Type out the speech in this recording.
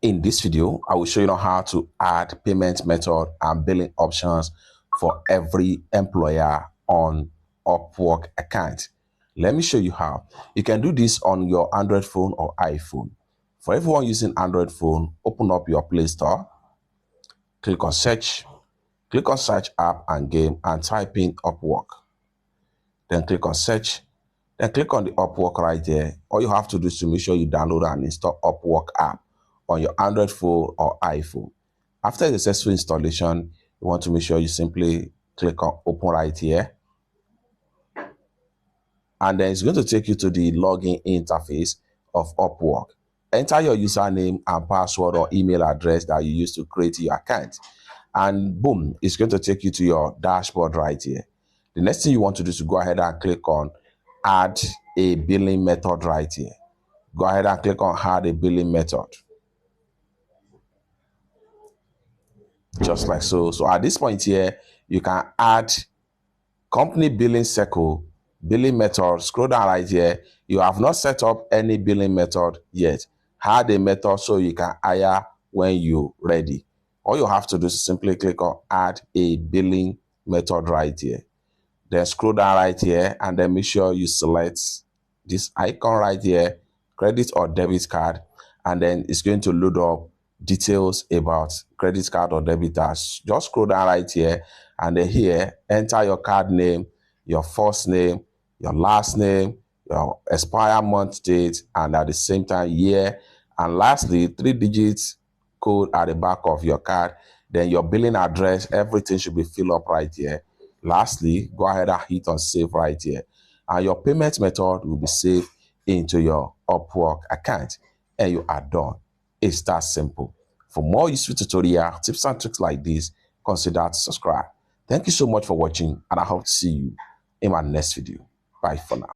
In this video, I will show you how to add payment method and billing options for every employer on Upwork account. Let me show you how. You can do this on your Android phone or iPhone. For everyone using Android phone, open up your Play Store, click on search app and game and type in Upwork. Then click on search, then click on the Upwork right there. All you have to do is to make sure you download and install Upwork app on your Android phone or iPhone. After the successful installation, you want to make sure you simply click on open right here. And then it's going to take you to the login interface of Upwork. Enter your username and password or email address that you use to create your account. And boom, it's going to take you to your dashboard right here. The next thing you want to do is to go ahead and click on add a billing method right here. Go ahead and click on add a billing method. Just like so. So at this point here, you can add company billing cycle, billing method. Scroll down right here. You have not set up any billing method yet. Add a method so you can hire when you're ready. All you have to do is simply click on add a billing method right here. Then scroll down right here and then make sure you select this icon right here, credit or debit card, and then it's going to load up details about credit card or debit card. Just scroll down right here and then here, enter your card name, your first name, your last name, your expire month date, and at the same time year, and lastly 3 digits code at the back of your card. Then your billing address, everything should be filled up right here. Lastly, go ahead and hit on save right here, and your payment method will be saved into your Upwork account, and you are done. It's that simple. For more useful tutorial tips and tricks like this, consider to subscribe. Thank you so much for watching, and I hope to see you in my next video. Bye for now.